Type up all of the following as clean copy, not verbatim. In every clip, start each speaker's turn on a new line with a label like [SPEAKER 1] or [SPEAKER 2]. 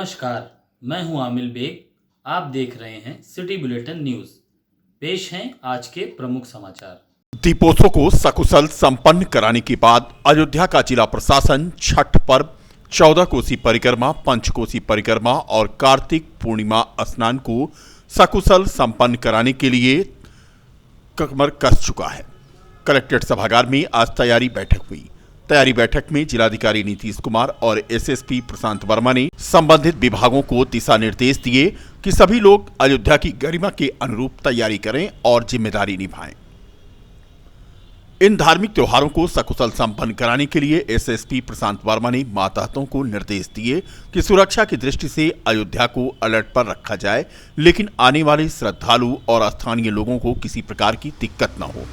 [SPEAKER 1] नमस्कार, मैं हूं आमिल बेग। आप देख रहे हैं सिटी बुलेटिन न्यूज। पेश हैं आज के प्रमुख समाचार।
[SPEAKER 2] दीपोत्सव को सकुशल संपन्न कराने के बाद अयोध्या का जिला प्रशासन छठ पर्व, 14 कोसी परिक्रमा, पंचकोसी परिक्रमा और कार्तिक पूर्णिमा स्नान को सकुशल संपन्न कराने के लिए कमर कस चुका है। कलेक्ट्रेट सभागार में आज तैयारी बैठक हुई। तैयारी बैठक में जिलाधिकारी नीतीश कुमार और एसएसपी प्रशांत वर्मा ने संबंधित विभागों को दिशा निर्देश दिए कि सभी लोग अयोध्या की गरिमा के अनुरूप तैयारी करें और जिम्मेदारी निभाएं। इन धार्मिक त्योहारों को सकुशल संपन्न कराने के लिए एसएसपी प्रशांत वर्मा ने मातहतों को निर्देश दिए कि सुरक्षा की दृष्टि से अयोध्या को अलर्ट पर रखा जाए, लेकिन आने वाले श्रद्धालु और स्थानीय लोगों को किसी प्रकार की दिक्कत न हो।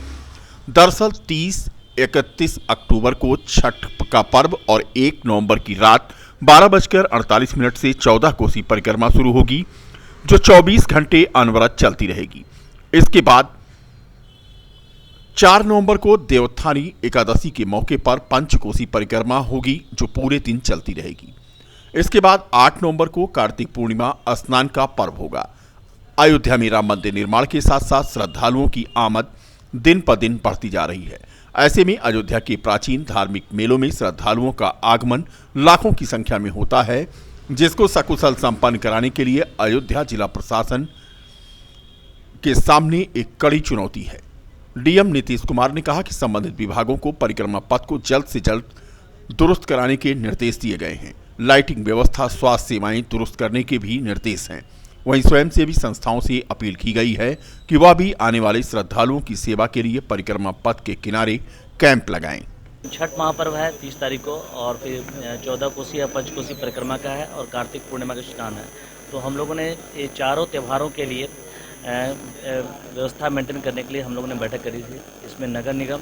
[SPEAKER 2] दरअसल 30-31 अक्टूबर को छठ का पर्व और 1 नवंबर की रात 12:48 से 14 कोसी परिक्रमा शुरू होगी, जो 24 घंटे अनवरत चलती रहेगी। इसके बाद 4 नवंबर को देवोत्थानी एकादशी के मौके पर पंचकोसी परिक्रमा होगी, जो पूरे दिन चलती रहेगी। इसके बाद 8 नवंबर को कार्तिक पूर्णिमा स्नान का पर्व होगा। अयोध्या में राम मंदिर निर्माण के साथ साथ श्रद्धालुओं की आमद दिन पर दिन बढ़ती जा रही है। ऐसे में अयोध्या के प्राचीन धार्मिक मेलों में श्रद्धालुओं का आगमन लाखों की संख्या में होता है, जिसको सकुशल संपन्न कराने के लिए अयोध्या जिला प्रशासन के सामने एक कड़ी चुनौती है। डीएम नीतीश कुमार ने कहा कि संबंधित विभागों को परिक्रमा पथ को जल्द से जल्द दुरुस्त कराने के निर्देश दिए गए हैं। लाइटिंग व्यवस्था, स्वास्थ्य सेवाएं दुरुस्त करने के भी निर्देश हैं। वहीं स्वयंसेवी संस्थाओं से अपील की गई है कि वह भी आने वाले श्रद्धालुओं की सेवा के लिए परिक्रमा पथ के किनारे कैंप लगाएं।
[SPEAKER 3] छठ महापर्व है 30 तारीख को, और फिर 14 कोसी या पंचकोसी परिक्रमा का है और कार्तिक पूर्णिमा का स्नान है। तो हम लोगों ने ये चारों त्योहारों के लिए व्यवस्था मेंटेन करने के लिए हम लोगों ने बैठक करी थी। इसमें नगर निगम,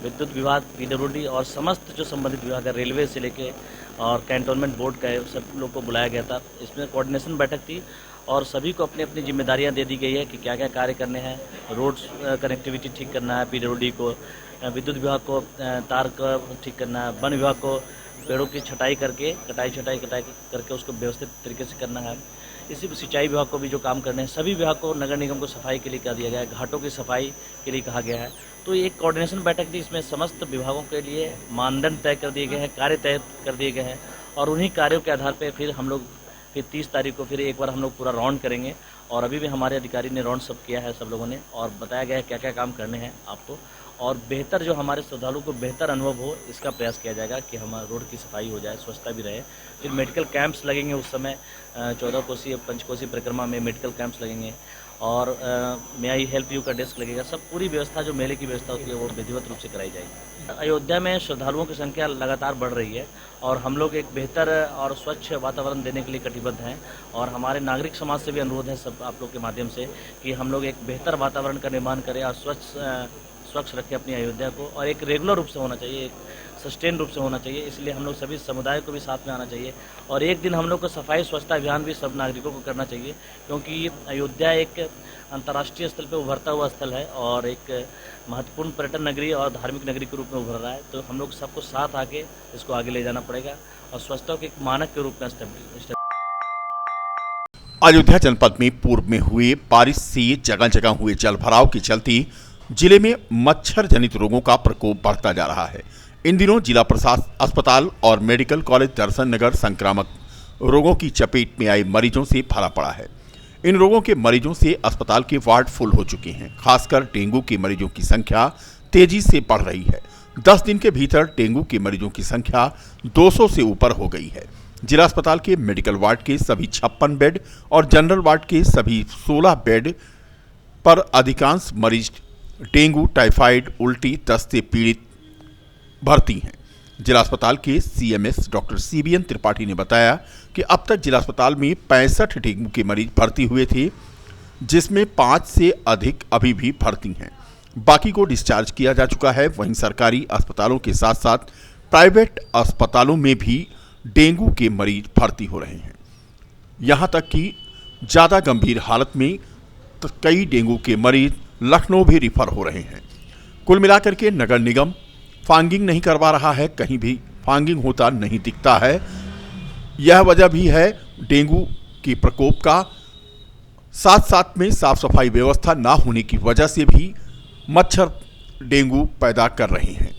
[SPEAKER 3] विद्युत विभाग, पीडब्ल्यूडी और समस्त जो संबंधित विभाग है, रेलवे से लेके और कैंटोनमेंट बोर्ड का सब लोग को बुलाया गया था। इसमें कोऑर्डिनेशन बैठक थी और सभी को अपनी अपनी जिम्मेदारियां दे दी गई है कि क्या क्या कार्य करने हैं। रोड्स कनेक्टिविटी ठीक करना है, पीडब्ल्यूडी को, विद्युत विभाग को तार का ठीक करना है, वन विभाग को पेड़ों की छटाई करके कटाई करके उसको व्यवस्थित तरीके से करना है। इसी सिंचाई विभाग को भी जो काम करने हैं, सभी विभाग को, नगर निगम को सफाई के लिए कह दिया गया है, घाटों की सफाई के लिए कहा गया है। तो एक कोऑर्डिनेशन बैठक थी, इसमें समस्त विभागों के लिए मानदंड तय कर दिए गए हैं, कार्य तय कर दिए गए हैं और उन्हीं कार्यों के आधार पर फिर हम लोग 30 तारीख को फिर एक बार हम लोग पूरा राउंड करेंगे। और अभी भी हमारे अधिकारी ने राउंड सब किया है सब लोगों ने, और बताया गया है क्या क्या काम करने हैं आपको, और बेहतर जो हमारे श्रद्धालुओं को बेहतर अनुभव हो इसका प्रयास किया जाएगा कि हमारे रोड की सफाई हो जाए, स्वच्छता भी रहे। फिर मेडिकल कैंप्स लगेंगे उस समय 14 कोसी या पंचकोसी परिक्रमा में मेडिकल कैंप्स लगेंगे और मे आई हेल्प यू का डेस्क लगेगा। सब पूरी व्यवस्था जो मेले की व्यवस्था होती है वो विधिवत रूप से कराई जाएगी। अयोध्या में श्रद्धालुओं की संख्या लगातार बढ़ रही है और हम लोग एक बेहतर और स्वच्छ वातावरण देने के लिए कटिबद्ध हैं और हमारे नागरिक समाज से भी अनुरोध है सब आप लोग के माध्यम से कि हम लोग एक बेहतर वातावरण का निर्माण करें और स्वच्छ रखें अपनी अयोध्या को, और एक रेगुलर रूप से होना चाहिए, एक सस्टेन रूप से होना चाहिए। इसलिए हम लोग सभी समुदाय को भी साथ में आना चाहिए और एक दिन हम लोग को सफाई स्वच्छता अभियान भी सब नागरिकों को करना चाहिए, क्योंकि अयोध्या एक अंतर्राष्ट्रीय स्तर पर उभरता हुआ स्थल है और एक महत्वपूर्ण पर्यटन नगरी और धार्मिक नगरी के रूप में उभर रहा है। तो हम लोग सबको साथ आके इसको आगे ले जाना पड़ेगा और स्वच्छता के एक मानक के रूप में
[SPEAKER 2] अयोध्या जनपद में पूर्व में हुए बारिश से जगह जगह हुए जलभराव के चलते जिले में मच्छर जनित रोगों का प्रकोप बढ़ता जा रहा है। इन दिनों जिला प्रशासन अस्पताल और मेडिकल कॉलेज दर्शन नगर संक्रामक रोगों की चपेट में आए मरीजों से भरा पड़ा है। इन रोगों के मरीजों से अस्पताल के वार्ड फुल हो चुके हैं। खासकर डेंगू के मरीजों की संख्या तेजी से बढ़ रही है। 10 दिन के भीतर डेंगू के मरीजों की संख्या 200 से ऊपर हो गई है। जिला अस्पताल के मेडिकल वार्ड के सभी 56 बेड और जनरल वार्ड के सभी 16 बेड पर अधिकांश मरीज डेंगू, टाइफाइड, उल्टी, दस्त से पीड़ित भर्ती हैं। जिला अस्पताल के सीएमएस डॉक्टर सीबीएन त्रिपाठी ने बताया कि अब तक जिला अस्पताल में 65 डेंगू के मरीज भर्ती हुए थे, जिसमें 5 से अधिक अभी भी भर्ती हैं। बाकी को डिस्चार्ज किया जा चुका है। वहीं सरकारी अस्पतालों के साथ साथ प्राइवेट अस्पतालों में भी डेंगू के मरीज भर्ती हो रहे हैं। यहाँ तक कि ज़्यादा गंभीर हालत में कई डेंगू के मरीज लखनऊ भी रिफर हो रहे हैं। कुल मिलाकर के नगर निगम फागिंग नहीं करवा रहा है, कहीं भी फागिंग होता नहीं दिखता है। यह वजह भी है डेंगू के प्रकोप का, साथ साथ में साफ सफाई व्यवस्था ना होने की वजह से भी मच्छर डेंगू पैदा कर रहे हैं।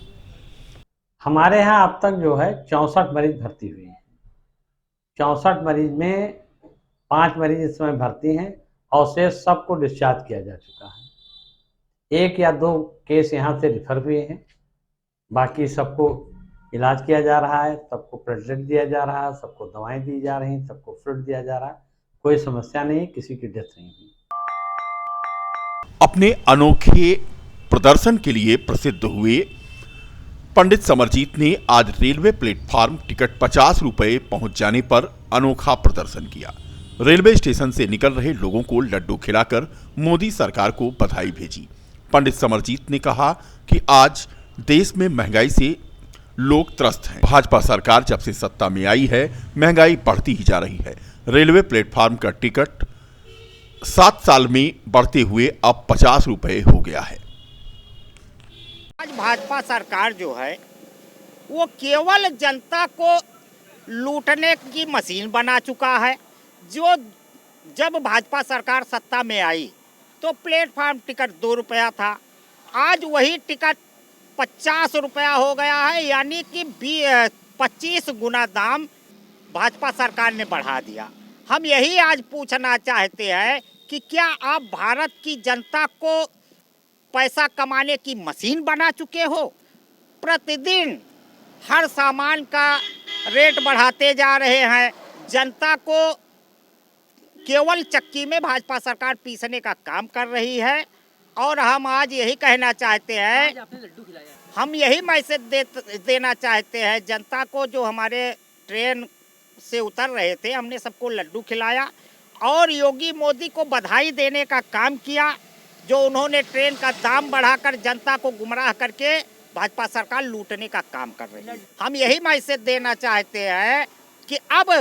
[SPEAKER 4] हमारे यहाँ अब तक जो है 64 मरीज भर्ती हुए हैं। 64 मरीज में 5 मरीज इस समय भर्ती हैं और शेष सबको डिस्चार्ज किया जा चुका है। 1 या 2 केस यहाँ से रिफर हुए हैं, बाकी सबको इलाज किया जा रहा है, सबको प्लेटलेट दिया जा रहा है, सबको दवाएं दी जा रही हैं, सबको फ्लूइड दिया जा रहा है। कोई समस्या नहीं, किसी की डेथ नहीं हुई।
[SPEAKER 2] अपने अनोखे प्रदर्शन के लिए प्रसिद्ध हुए पंडित समरजीत ने आज रेलवे प्लेटफार्म टिकट 50 रुपए पहुंच जाने पर अनोखा प्रदर्शन किया। रेलवे स्टेशन से निकल रहे लोगों को लड्डू खिलाकर मोदी सरकार को बधाई भेजी। पंडित समरजीत ने कहा कि आज देश में महंगाई से लोग त्रस्त हैं। भाजपा सरकार जब से सत्ता में आई है, महंगाई बढ़ती ही जा रही है। रेलवे प्लेटफार्म का टिकट 7 साल में बढ़ते हुए अब 50 रुपए हो गया है।
[SPEAKER 5] आज भाजपा सरकार जो है वो केवल जनता को लूटने की मशीन बना चुका है। जो जब भाजपा सरकार सत्ता में आई तो प्लेटफार्म टिकट 2 रुपया था, आज वही टिकट 50 रुपया हो गया है, यानी कि 25 गुना दाम भाजपा सरकार ने बढ़ा दिया। हम यही आज पूछना चाहते हैं कि क्या आप भारत की जनता को पैसा कमाने की मशीन बना चुके हो? प्रतिदिन हर सामान का रेट बढ़ाते जा रहे हैं। जनता को केवल चक्की में भाजपा सरकार पीसने का काम कर रही है। और हम आज यही कहना चाहते हैं, हम यही मैसेज देना चाहते हैं जनता को। जो हमारे ट्रेन से उतर रहे थे, हमने सबको लड्डू खिलाया और योगी मोदी को बधाई देने का काम किया, जो उन्होंने ट्रेन का दाम बढ़ाकर जनता को गुमराह करके भाजपा सरकार लूटने का काम कर रही है। हम यही मैसेज देना चाहते हैं कि अब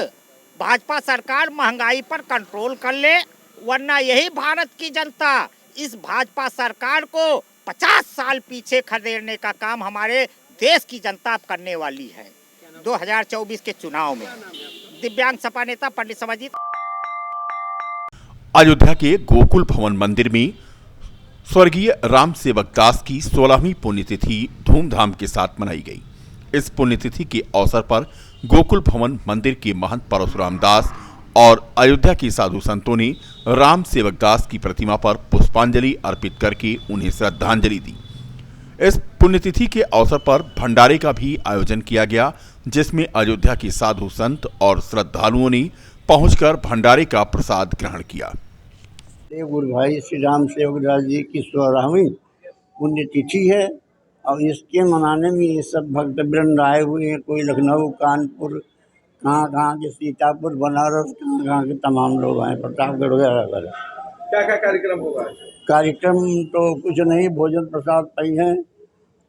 [SPEAKER 5] भाजपा सरकार महंगाई पर कंट्रोल कर ले, वरना यही भारत की जनता इस भाजपा सरकार को 50 साल पीछे खदेड़ने का काम हमारे देश की जनता अब करने वाली है 2024 के चुनाव में। दिव्यांग सपा नेता पंडित समरजीत।
[SPEAKER 2] अयोध्या के गोकुल भवन मंदिर में स्वर्गीय राम सेवक दास की 16वीं पुण्यतिथि धूमधाम के साथ मनाई गई। इस पुण्यतिथि के अवसर पर गोकुल भवन मंदिर के महंत परशुराम दास और अयोध्या के साधु संतों ने राम सेवक दास की प्रतिमा पर पुष्पांजलि अर्पित करके उन्हें श्रद्धांजलि दी। इस पुण्यतिथि के अवसर पर भंडारे का भी आयोजन किया गया, जिसमें अयोध्या के साधु संत और श्रद्धालुओं ने पहुंचकर भंडारे का प्रसाद ग्रहण किया।
[SPEAKER 6] गुरु भाई श्री राम सेवक दास जी की 16वीं पुण्यतिथि है और इसके मनाने में ये सब भक्त वृंद आए हुए हैं। कोई लखनऊ, कानपुर, कहाँ के सीतापुर, बनारस, कहाँ के तमाम लोग आए, प्रतापगढ़ वगैरह।
[SPEAKER 7] क्या क्या कार्यक्रम होगा?
[SPEAKER 6] कार्यक्रम तो कुछ नहीं, भोजन प्रसाद पाई है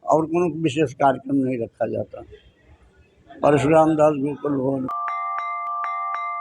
[SPEAKER 6] और कोनो विशेष कार्यक्रम नहीं रखा जाता। परशुराम दास गोकुल भवन।